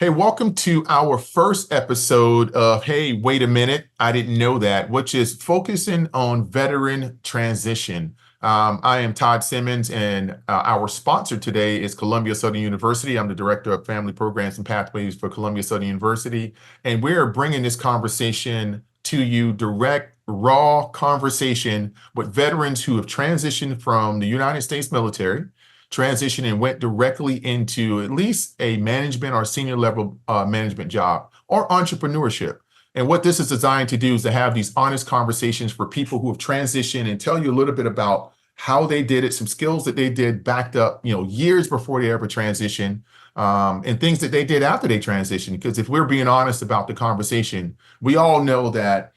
Hey, welcome to our first episode of Hey, Wait a Minute, I Didn't Know That, which is focusing on veteran transition. I am Todd Simmons, and our sponsor today is Columbia Southern University. I'm the Director of Family Programs and Pathways for Columbia Southern University, and we're bringing this conversation to you, direct, raw conversation with veterans who have transitioned from the United States military, transitioned and went directly into at least a management or senior level management job or entrepreneurship. And what this is designed to do is to have these honest conversations for people who have transitioned and tell you a little bit about how they did it, some skills that they did backed up, years before they ever transitioned, and things that they did after they transitioned. Because if we're being honest about the conversation, we all know that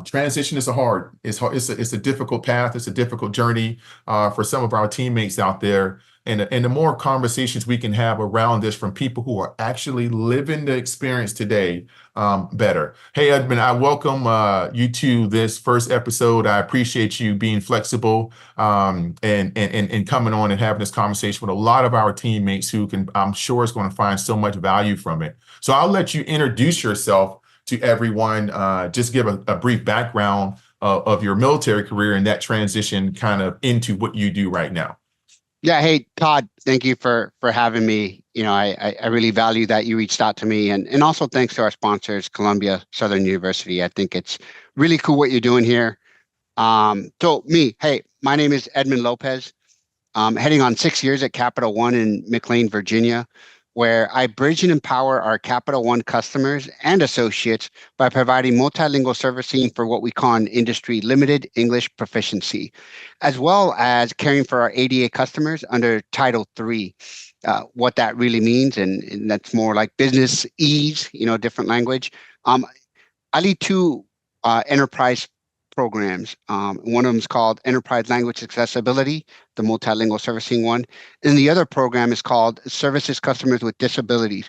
transition is it's a difficult path. It's a difficult journey for some of our teammates out there. And the more conversations we can have around this from people who are actually living the experience today, better. Hey, Edmond, I welcome you to this first episode. I appreciate you being flexible and coming on and having this conversation with a lot of our teammates who I'm sure is going to find so much value from it. So I'll let you introduce yourself to everyone. Just give a brief background of your military career and that transition kind of into what you do right now. Yeah, hey Todd, thank you for having me. I really value that you reached out to me, and also thanks to our sponsors, Columbia Southern University. I think it's really cool what you're doing here. Hey, my name is Edmond Lopez. I'm heading on 6 years at Capital One in McLean, Virginia, where I bridge and empower our Capital One customers and associates by providing multilingual servicing for what we call an industry limited English proficiency, as well as caring for our ADA customers under Title III. What that really means, and that's more like business ease, different language. I lead two enterprise programs. One of them is called Enterprise Language Accessibility, the multilingual servicing one. And the other program is called Services Customers with Disabilities.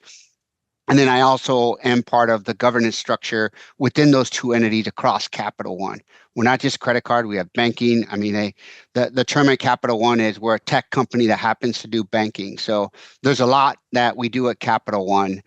And then I also am part of the governance structure within those two entities across Capital One. We're not just credit card, we have banking. I mean, the term at Capital One is we're a tech company that happens to do banking. So there's a lot that we do at Capital One,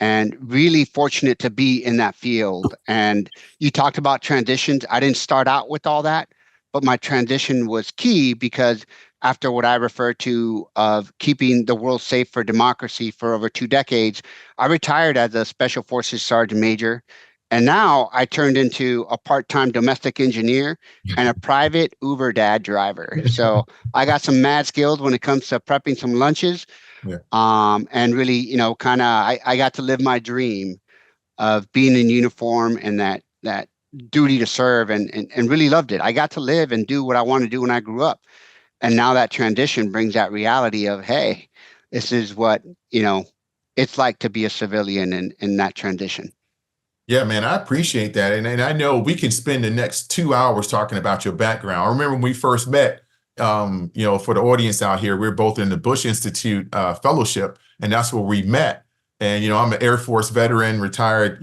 and really fortunate to be in that field. And you talked about transitions. I didn't start out with all that, but my transition was key because after what I refer to of keeping the world safe for democracy for over 2 decades, I retired as a Special Forces Sergeant Major. And now I turned into a part-time domestic engineer and a private Uber dad driver. So I got some mad skills when it comes to prepping some lunches. Yeah. And really, I got to live my dream of being in uniform and that duty to serve, and really loved it. I got to live and do what I wanted to do when I grew up. And now that transition brings that reality of, hey, this is what, it's like to be a civilian in that transition. Yeah, man, I appreciate that. And I know we can spend the next 2 hours talking about your background. I remember when we first met, for the audience out here, we're both in the Bush Institute fellowship, and that's where we met. And, I'm an Air Force veteran, retired,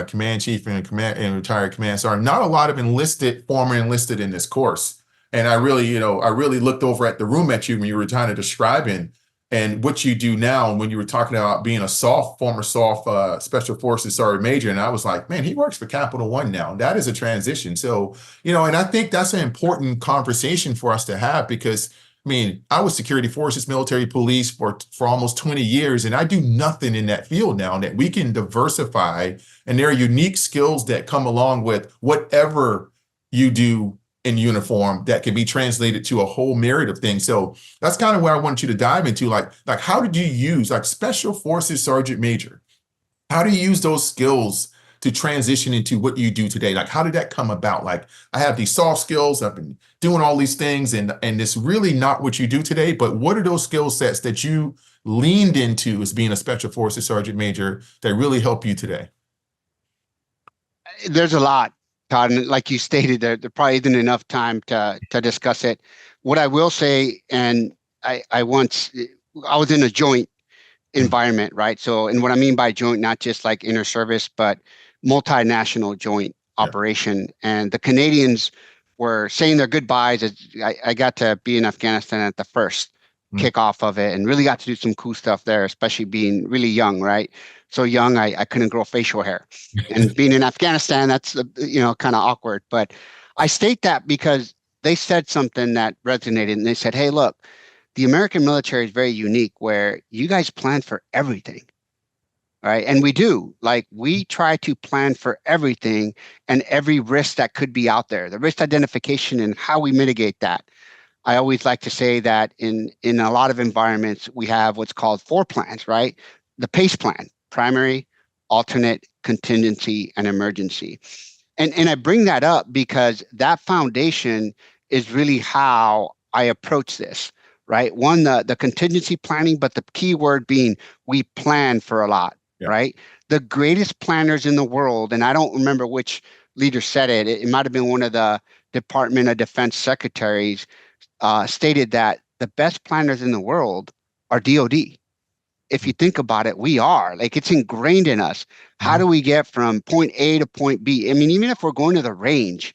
command chief and retired command sergeant. Not a lot of former enlisted in this course. And I really looked over at the room at you when you were kind of describing and what you do now. And when you were talking about being a former SOF Special Forces Sergeant Major, and I was like, man, he works for Capital One now. That is a transition. So, and I think that's an important conversation for us to have because, I mean, I was security forces, military police for almost 20 years, and I do nothing in that field now that we can diversify. And there are unique skills that come along with whatever you do in uniform that can be translated to a whole myriad of things. So that's kind of where I want you to dive into, like how did you use Special Forces Sergeant Major? How do you use those skills to transition into what you do today? Like, how did that come about? Like, I have these soft skills, I've been doing all these things, and it's really not what you do today, but what are those skill sets that you leaned into as being a Special Forces Sergeant Major that really help you today? There's a lot, Todd, and like you stated, there probably isn't enough time to discuss it. What I will say, and I was in a joint environment, right? So, and what I mean by joint, not just like inter service, but multinational joint operation. And the Canadians were saying their goodbyes. I got to be in Afghanistan at the first kick off of it and really got to do some cool stuff there, especially being really young, right? So young, I couldn't grow facial hair. And being in Afghanistan, that's, kind of awkward. But I state that because they said something that resonated and they said, hey, look, the American military is very unique where you guys plan for everything. Right. And we do, like, we try to plan for everything and every risk that could be out there, the risk identification and how we mitigate that. I always like to say that in a lot of environments, we have what's called four plans, right? The PACE plan, primary, alternate, contingency, and emergency. And I bring that up because that foundation is really how I approach this, right? One, the contingency planning, but the key word being we plan for a lot, Yeah. right? The greatest planners in the world, and I don't remember which leader said it, it might have been one of the Department of Defense secretaries, stated that the best planners in the world are DoD. If you think about it, we are, like, it's ingrained in us. How do we get from point A to point B? I mean, even if we're going to the range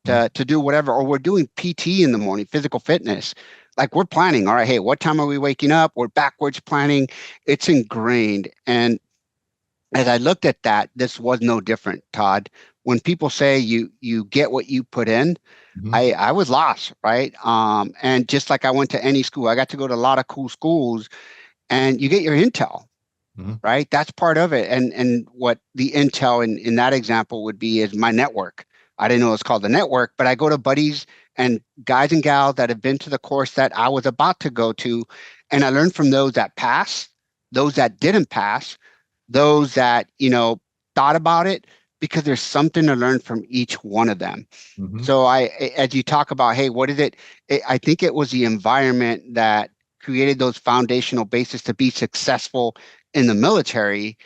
to do whatever, or we're doing PT in the morning, physical fitness, like, we're planning, all right, hey, what time are we waking up? We're backwards planning. It's ingrained. And as I looked at that, this was no different, Todd. When people say you get what you put in, I was lost, right? And just like I went to any school, I got to go to a lot of cool schools, and you get your intel, right? That's part of it. And what the intel in that example would be is my network. I didn't know it's called the network, but I go to buddies and guys and gals that have been to the course that I was about to go to, and I learned from those that passed, those that didn't pass, those that, thought about it, because there's something to learn from each one of them. So as you talk about, hey, what is it? I think it was the environment that created those foundational bases to be successful in the military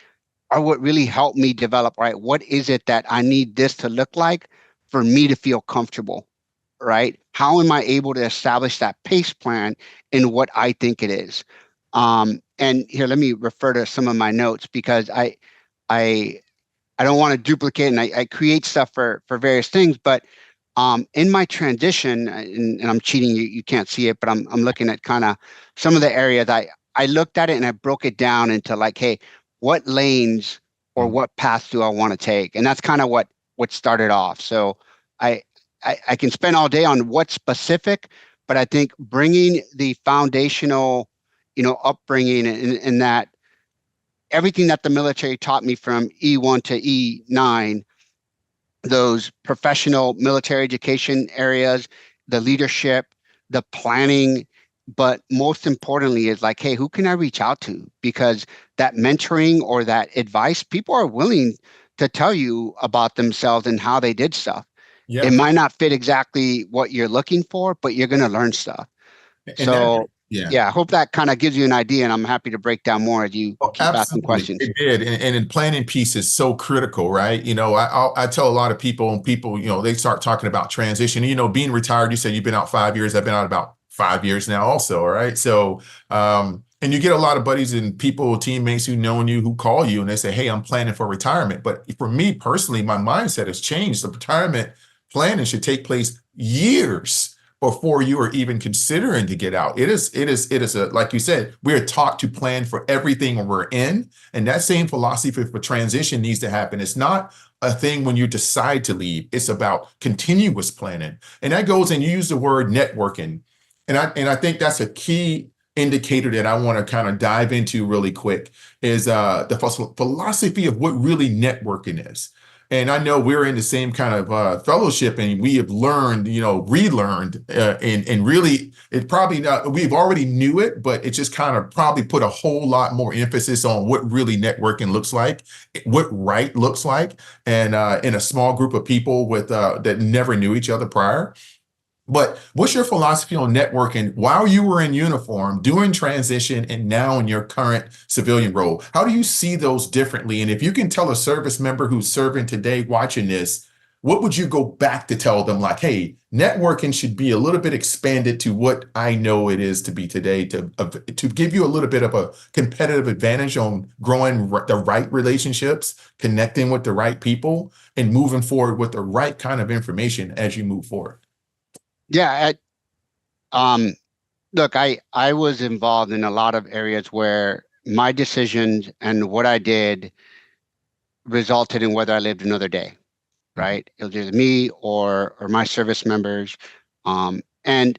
are what really helped me develop, right? What is it that I need this to look like for me to feel comfortable, right? How am I able to establish that PACE plan in what I think it is? And here, let me refer to some of my notes because I don't want to duplicate, and I create stuff for various things, but in my transition, and I'm cheating, you can't see it, but I'm looking at kind of some of the areas I looked at it and I broke it down into, like, hey, what lanes or what paths do I want to take? And that's kind of what started off. So I can spend all day on what's specific, but I think bringing the foundational, upbringing and that everything that the military taught me from E1 to E9, those professional military education areas, the leadership, the planning, but most importantly is like, hey, who can I reach out to? Because that mentoring or that advice, people are willing to tell you about themselves and how they did stuff. It might not fit exactly what you're looking for, but you're going to learn stuff. And that, So I hope that kind of gives you an idea, and I'm happy to break down more as you keep asking absolutely, questions. it did. And in planning piece is so critical, right? I tell a lot of people, and people, they start talking about transition. Being retired, you said you've been out 5 years. I've been out about 5 years now also, right? So, and you get a lot of buddies and people, teammates who know you, who call you and they say, hey, I'm planning for retirement. But for me personally, my mindset has changed. The retirement planning should take place years before you are even considering to get out. It is a, like you said, we're taught to plan for everything we're in. And that same philosophy for transition needs to happen. It's not a thing when you decide to leave. It's about continuous planning. And that goes, and you use the word networking. And I think that's a key indicator that I want to kind of dive into really quick is the philosophy of what really networking is. And I know we're in the same kind of fellowship, and we have learned, relearned, and really, it probably not, we've already knew it, but it just kind of probably put a whole lot more emphasis on what really networking looks like, what right looks like, and in a small group of people with that never knew each other prior. But what's your philosophy on networking while you were in uniform, doing transition, and now in your current civilian role? How do you see those differently? And if you can tell a service member who's serving today watching this, what would you go back to tell them? Like, hey, networking should be a little bit expanded to what I know it is to be today, to give you a little bit of a competitive advantage on growing the right relationships, connecting with the right people, and moving forward with the right kind of information as you move forward. Yeah. Look, I was involved in a lot of areas where my decisions and what I did resulted in whether I lived another day, Mhm. right? It was either me or my service members. And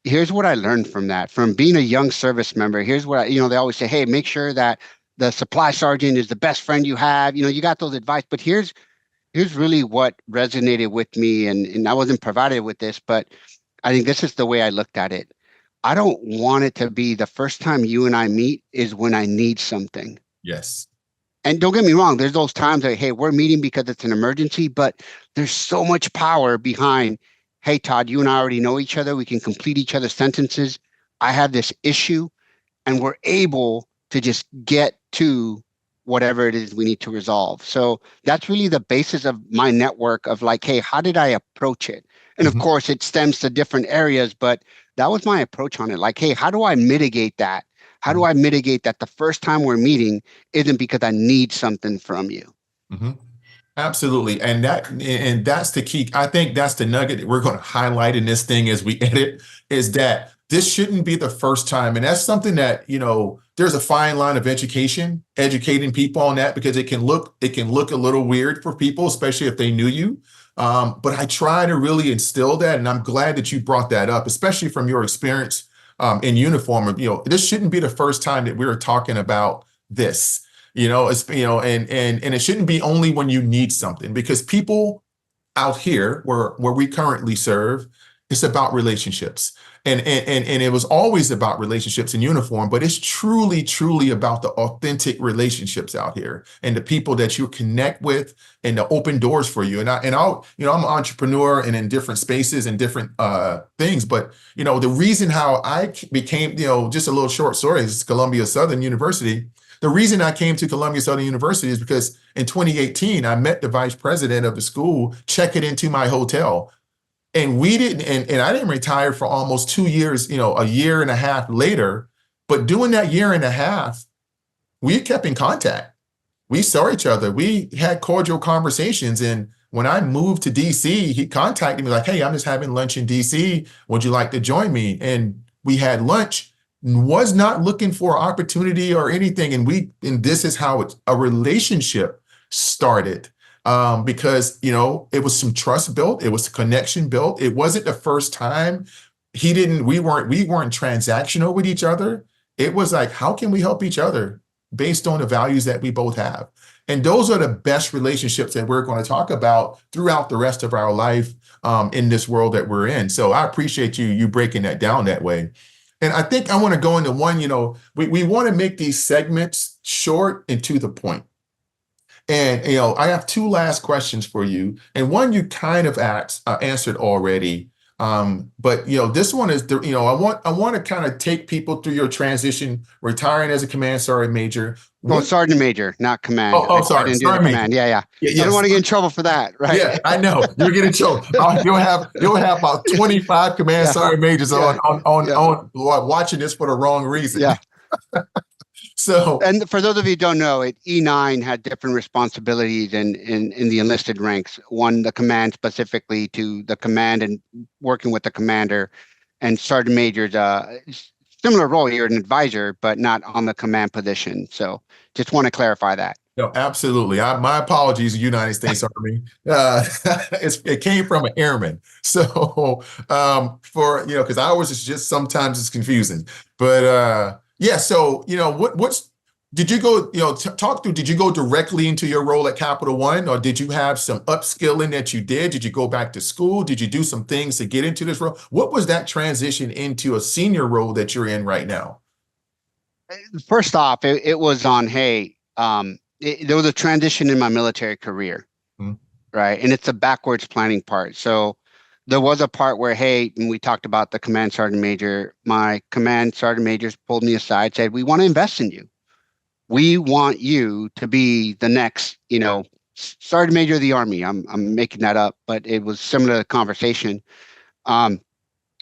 here's what I learned from that, from being a young service member. Here's what they always say, hey, make sure that the supply sergeant is the best friend you have. You got those advice, but here's really what resonated with me, and I wasn't provided with this, but I think this is the way I looked at it. I don't want it to be the first time you and I meet is when I need something. Yes. And don't get me wrong, there's those times that, hey, we're meeting because it's an emergency, but there's so much power behind, hey, Todd, you and I already know each other. We can complete each other's sentences. I have this issue, and we're able to just get to whatever it is we need to resolve. So that's really the basis of my network of like, hey, how did I approach it? And of Mhm. course, it stems to different areas, but that was my approach on it. Like, hey, how do I mitigate that? How do Mhm. I mitigate that the first time we're meeting isn't because I need something from you? Mhm. Absolutely. And that's the key. I think that's the nugget that we're going to highlight in this thing as we edit is that this shouldn't be the first time. And that's something that, there's a fine line of educating people on that because it can look a little weird for people, especially if they knew you. But I try to really instill that. And I'm glad that you brought that up, especially from your experience in uniform. This shouldn't be the first time that we're talking about this. And it shouldn't be only when you need something because people out here where we currently serve, it's about relationships. And it was always about relationships in uniform, but it's truly, truly about the authentic relationships out here and the people that you connect with and the open doors for you. I'm an entrepreneur and in different spaces and different things, but the reason how I became, just a little short story is Columbia Southern University. The reason I came to Columbia Southern University is because in 2018, I met the vice president of the school checking into my hotel. And we didn't, and I didn't retire for almost 2 years, a year and a half later. But during that year and a half, we kept in contact. We saw each other. We had cordial conversations. And when I moved to DC, he contacted me like, hey, I'm just having lunch in DC. Would you like to join me? And we had lunch, was not looking for opportunity or anything. And this is how a relationship started. Because, it was some trust built. It was a connection built. It wasn't the first time we weren't transactional with each other. It was like, how can we help each other based on the values that we both have? And those are the best relationships that we're going to talk about throughout the rest of our life in this world that we're in. So I appreciate you breaking that down that way. And I think I want to go into one, we want to make these segments short and to the point. And I have two last questions for you, and one you kind of answered already. But this one is I want to kind of take people through your transition, retiring as a command sergeant major. Oh, What? sergeant major, not command. Oh, I sorry, didn't do the sergeant major. command. Yeah, yeah. Yeah, I don't yes. want to get in trouble for that, right? Yeah, I know. You're getting choked. You'll have about 25 command Yeah, sergeant majors yeah, yeah, on watching this for the wrong reason. yeah. So And for those of you who don't know, E9 had different responsibilities in the enlisted ranks. One, the command specifically to the command and working with the commander, and sergeant major's similar role. You're an advisor, but not on the command position. So just want to clarify that. no, absolutely. My apologies, United States Army. It came from an airman. So because ours is just sometimes it's confusing. But yeah, so what's did you go, talk through, did you go directly into your role at Capital One, or did you have some upskilling that you did? Did you go back to school? Did you do some things to get into this role? What was that transition into a senior role that you're in right now? First off, it was on, hey, there was a transition in my military career, Mhm. right? And it's a backwards planning part. So there was a part where, hey, and we talked about the command sergeant major. My command sergeant majors pulled me aside, said, we want to invest in you. We want you to be the next, sergeant major of the Army. I'm making that up, but it was similar to the conversation, um,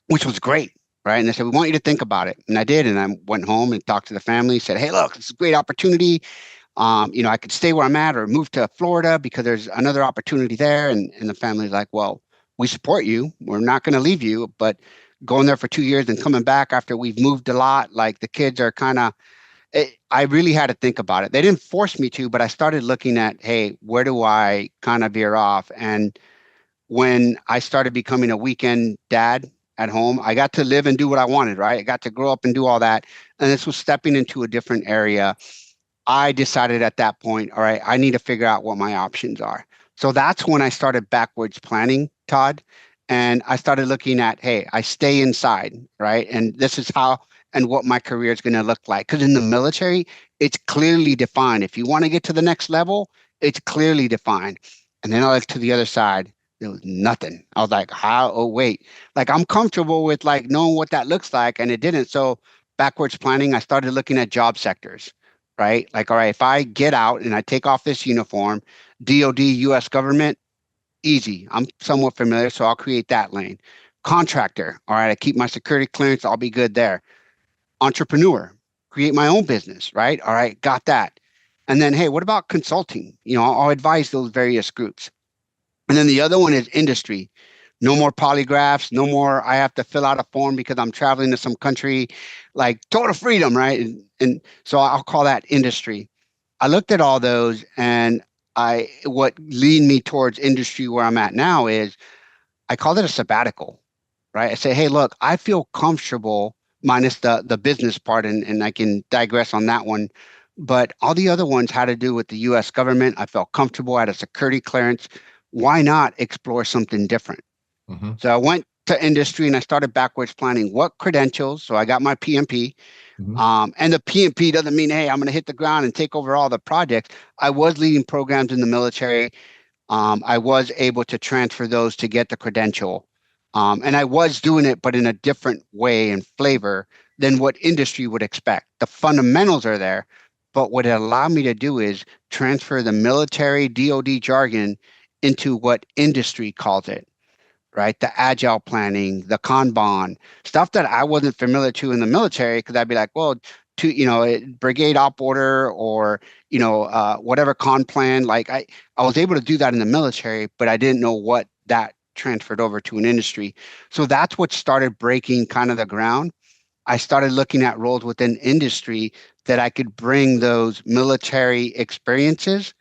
which was great, right? And they said, we want you to think about it. And I did. And I went home and talked to the family, said, hey, look, it's a great opportunity. I could stay where I'm at or move to Florida because there's another opportunity there. And the family's like, well, we support you. We're not going to leave you, but going there for 2 years and coming back after we've moved a lot. Like the kids are kind of, I really had to think about it. They didn't force me to, but I started looking at, hey, where do I kind of veer off? And when I started becoming a weekend dad at home, I got to live and do what I wanted, right? I got to grow up and do all that. And this was stepping into a different area. I decided at that point, all right, I need to figure out what my options are. So that's when I started backwards planning, Todd. And I started looking at, hey, I stay inside, right? And this is how and what my career is going to look like. Because in the military, it's clearly defined. If you want to get to the next level, it's clearly defined. And then I looked to the other side. There was nothing. I was like, how? Oh, wait. Like I'm comfortable with like knowing what that looks like, and it didn't. So backwards planning, I started looking at job sectors, right? Like, all right, if I get out and I take off this uniform, DOD, US government, easy. I'm somewhat familiar, so I'll create that lane. Contractor, all right, I keep my security clearance, I'll be good there. Entrepreneur, create my own business, right? All right, got that. And then, hey, what about consulting? I'll advise those various groups. And then the other one is industry. No more polygraphs, no more I have to fill out a form because I'm traveling to some country, like total freedom, right? And so I'll call that industry. I looked at all those and what lead me towards industry where I'm at now is I call it a sabbatical, right? I say, hey, look, I feel comfortable minus the business part, and I can digress on that one. But all the other ones had to do with the US government. I felt comfortable at a security clearance. Why not explore something different? Mm-hmm. So I went to industry and I started backwards planning what credentials. So I got my PMP. Mm-hmm. And the PMP doesn't mean, hey, I'm going to hit the ground and take over all the projects. I was leading programs in the military. I was able to transfer those to get the credential. And I was doing it, but in a different way and flavor than what industry would expect. The fundamentals are there, but what it allowed me to do is transfer the military DoD jargon into what industry calls it, right? The agile planning, the Kanban, stuff that I wasn't familiar to in the military, because I'd be like, well, brigade op order or, whatever con plan. Like I was able to do that in the military, but I didn't know what that transferred over to an industry. So that's what started breaking kind of the ground. I started looking at roles within industry that I could bring those military experiences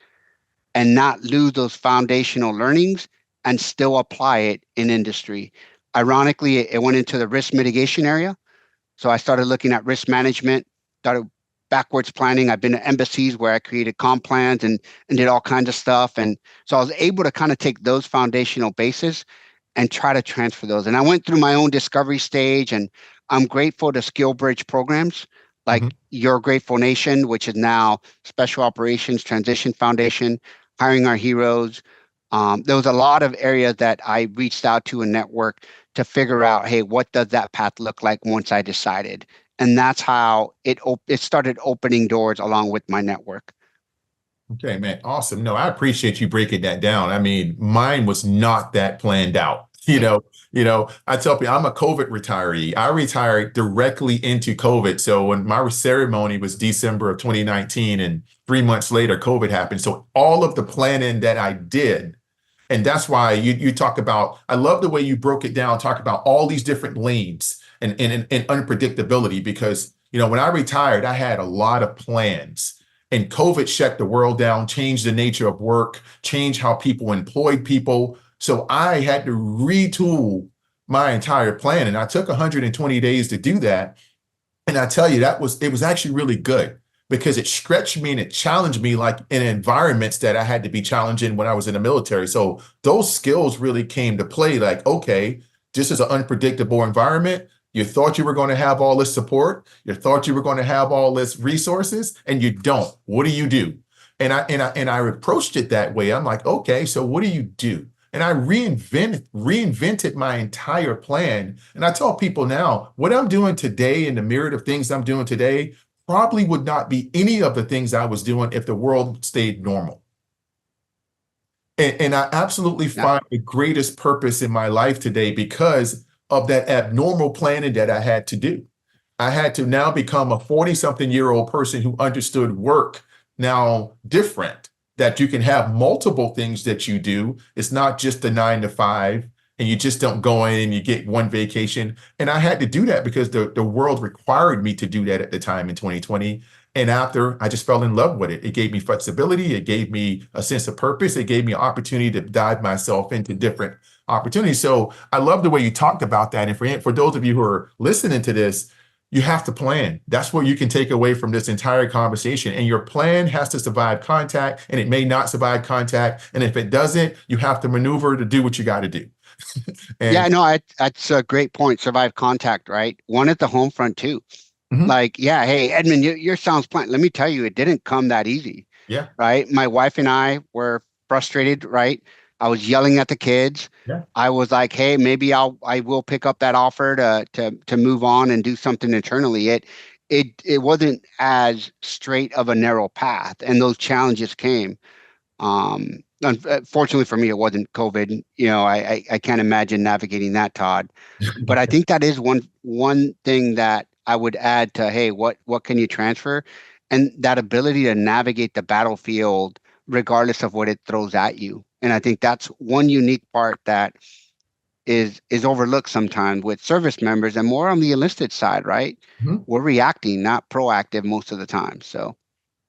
and not lose those foundational learnings and still apply it in industry. Ironically, it went into the risk mitigation area. So I started looking at risk management, started backwards planning. I've been to embassies where I created comp plans and did all kinds of stuff. And so I was able to kind of take those foundational bases and try to transfer those. And I went through my own discovery stage, and I'm grateful to skill bridge programs Mm-hmm. like Your Grateful Nation, which is now Special Operations Transition Foundation, Hiring Our Heroes. There was a lot of areas that I reached out to a network to figure out, hey, what does that path look like once I decided? And that's how it started opening doors along with my network. Okay, man. Awesome. No, I appreciate you breaking that down. I mean, mine was not that planned out. I tell people I'm a COVID retiree. I retired directly into COVID. So when my ceremony was December of 2019 and 3 months later, COVID happened. So all of the planning that I did, and that's why you talk about, I love the way you broke it down, talk about all these different lanes and unpredictability, because, when I retired, I had a lot of plans. And COVID shut the world down, changed the nature of work, changed how people employed people. So I had to retool my entire plan. And I took 120 days to do that. And I tell you, it was actually really good because it stretched me and it challenged me like in environments that I had to be challenged in when I was in the military. So those skills really came to play like, okay, this is an unpredictable environment. You thought you were going to have all this support. You thought you were going to have all this resources, and you don't. What do you do? And I approached it that way. I'm like, okay, so what do you do? And I reinvented my entire plan. And I tell people now, what I'm doing today in the myriad of things I'm doing today probably would not be any of the things I was doing if the world stayed normal. And I absolutely Yeah. find the greatest purpose in my life today because of that abnormal planning that I had to do. I had to now become a 40-something-year-old person who understood work now different, that you can have multiple things that you do. It's not just the 9 to 5. and you just don't go in and you get one vacation. And I had to do that because the world required me to do that at the time in 2020. And after, I just fell in love with it. It gave me flexibility. It gave me a sense of purpose. It gave me an opportunity to dive myself into different opportunities. So I love the way you talked about that. And for those of you who are listening to this, you have to plan. That's what you can take away from this entire conversation. And your plan has to survive contact, and it may not survive contact. And if it doesn't, you have to maneuver to do what you got to do. Yeah, And no, that's a great point. Survive contact, right? One at the home front too. mhm, Like, yeah, hey, Edmund, your sound's plan. Let me tell you, it didn't come that easy, yeah, right? My wife and I were frustrated, right? I was yelling at the kids. yeah. I was like, hey, maybe I will pick up that offer to move on and do something internally. It wasn't as straight of a narrow path, and those challenges came. Unfortunately for me, it wasn't COVID. You know, I can't imagine navigating that, Todd. But I think that is one thing that I would add to, hey, what can you transfer? And that ability to navigate the battlefield regardless of what it throws at you. And I think that's one unique part that is overlooked sometimes with service members and more on the enlisted side, right? Mhm. We're reacting, not proactive most of the time. So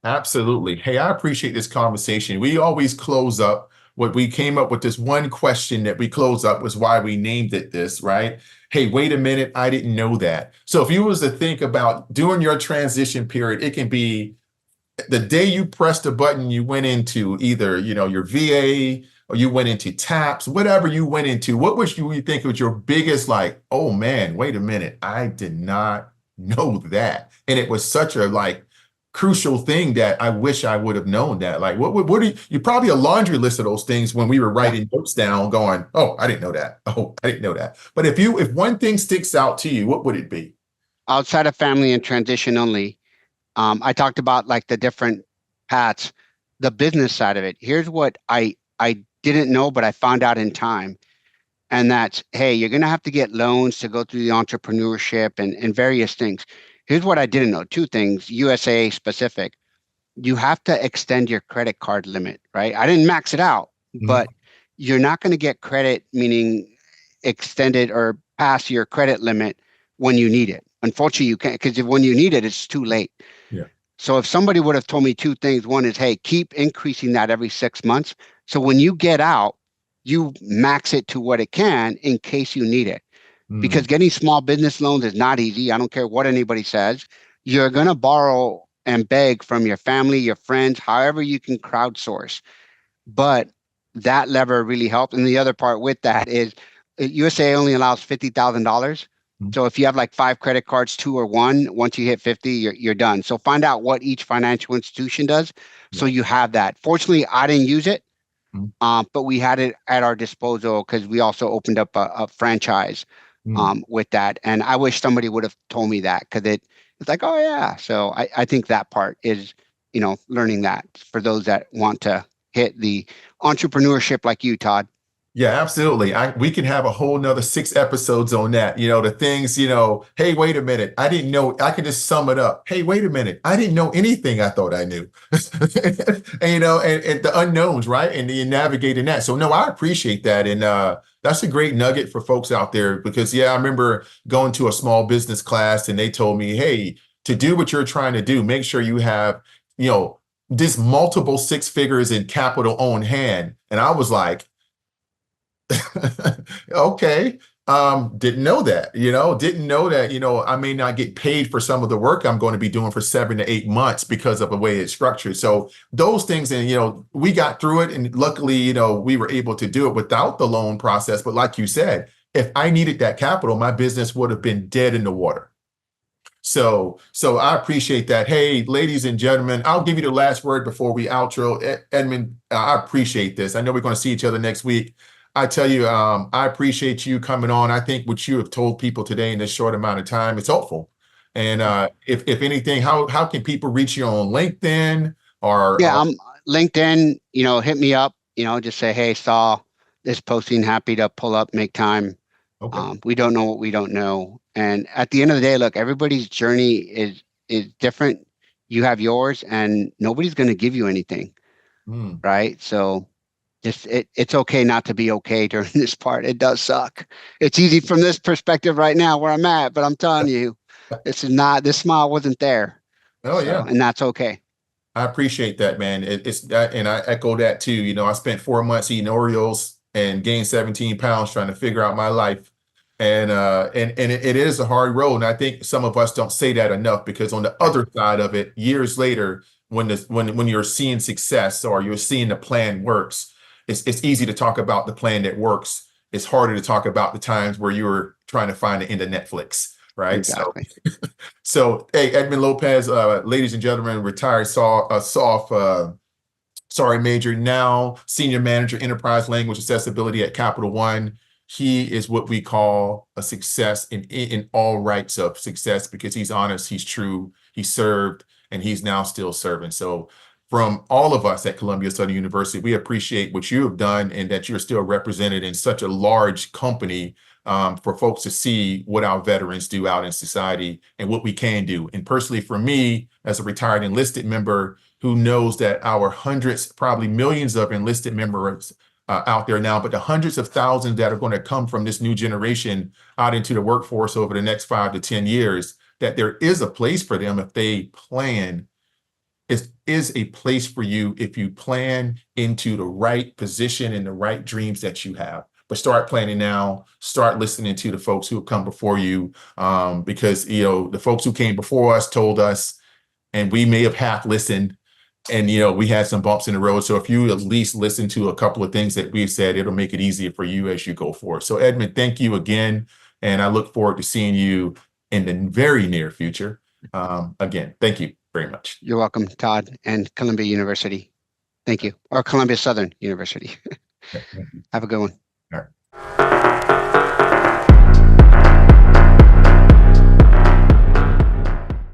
Absolutely. Hey, I appreciate this conversation. We always close up. What we came up with this one question that we close up was why we named it this, right? Hey, wait a minute, I didn't know that. So if you was to think about during your transition period, it can be the day you pressed the button, you went into either, your VA or you went into TAPS, whatever you went into. What was you think was your biggest like, oh man, wait a minute, I did not know that. And it was such a like crucial thing that I wish I would have known that. Like what do you probably a laundry list of those things when we were yeah, writing notes down, going, oh, I didn't know that. Oh, I didn't know that. But if one thing sticks out to you, what would it be? outside of family and transition only, I talked about like the different paths, the business side of it. Here's what I didn't know, but I found out in time. And that's, hey, you're gonna have to get loans to go through the entrepreneurship and various things. Here's what I didn't know. Two things, USA specific. You have to extend your credit card limit, right? I didn't max it out, Mhm. but you're not going to get credit, meaning extended or pass your credit limit when you need it. Unfortunately, you can't, because when you need it, it's too late. Yeah. So if somebody would have told me two things, one is, hey, keep increasing that every 6 months. So when you get out, you max it to what it can in case you need it. Mm. Because getting small business loans is not easy. I don't care what anybody says. You're going to borrow and beg from your family, your friends, however you can crowdsource. But that lever really helped. And the other part with that is USA only allows $50,000. Mm. So if you have like five credit cards, two or one, once you hit 50, you're done. So find out what each financial institution does. So Yeah. you have that. Fortunately, I didn't use it, Mm. but we had it at our disposal because we also opened up a franchise Mm. with that. And I wish somebody would have told me that because it's like, oh yeah. So I think that part is, learning that for those that want to hit the entrepreneurship like you, Todd. Yeah, absolutely. We can have a whole nother 6 episodes on that. The things, hey, wait a minute. I didn't know. I could just sum it up. Hey, wait a minute. I didn't know anything I thought I knew. And and the unknowns, right? And you navigating that. So no, I appreciate that. And that's a great nugget for folks out there because yeah, I remember going to a small business class and they told me, hey, to do what you're trying to do, make sure you have, this multiple six figures in capital on hand. And I was like, okay. Didn't know that, didn't know that, I may not get paid for some of the work I'm going to be doing for 7 to 8 months because of the way it's structured. So those things, and, we got through it and luckily, we were able to do it without the loan process. But like you said, if I needed that capital, my business would have been dead in the water. So I appreciate that. Hey, ladies and gentlemen, I'll give you the last word before we outro. Edmond, I appreciate this. I know we're going to see each other next week. I tell you, I appreciate you coming on. I think what you have told people today in this short amount of time is helpful. And if anything, how can people reach you on LinkedIn Yeah, or I'm LinkedIn, hit me up, just say, hey, saw this posting, happy to pull up, make time. okay. We don't know what we don't know. And at the end of the day, look, everybody's journey is different. You have yours and nobody's going to give you anything, Hmm. right? So it's okay not to be okay during this part. It does suck. It's easy from this perspective right now where I'm at, but I'm telling you, this smile wasn't there. Oh So, yeah. and that's okay. I appreciate that, man. It's that, and I echo that too. I spent 4 months eating Oreos and gained 17 pounds trying to figure out my life. And it is a hard road. And I think some of us don't say that enough because on the other side of it, years later, when you're seeing success or you're seeing the plan works, it's easy to talk about the plan that works. It's harder to talk about the times where you were trying to find the end of Netflix, right? So Exactly. so, hey, Edmond Lopez, ladies and gentlemen, retired SOF, sorry, major, now senior manager, enterprise language accessibility at Capital One. He is what we call a success in all rights of success because he's honest, he's true, he served, and he's now still serving. So, from all of us at Columbia Southern University, we appreciate what you have done and that you're still represented in such a large company for folks to see what our veterans do out in society and what we can do. And personally, for me, as a retired enlisted member who knows that our hundreds, probably millions of enlisted members out there now, but the hundreds of thousands that are going to come from this new generation out into the workforce over the next 5 to 10 years, that there is a place for them if they plan. It is a place for you if you plan into the right position and the right dreams that you have. But start planning now. Start listening to the folks who have come before you, because the folks who came before us told us, and we may have half listened, and we had some bumps in the road. So if you at least listen to a couple of things that we've said, it'll make it easier for you as you go forward. So Edmond, thank you again, and I look forward to seeing you in the very near future. Again, thank you very much. You're welcome, Todd, and Columbia University. Thank you. Or Columbia Southern University. Have a good one.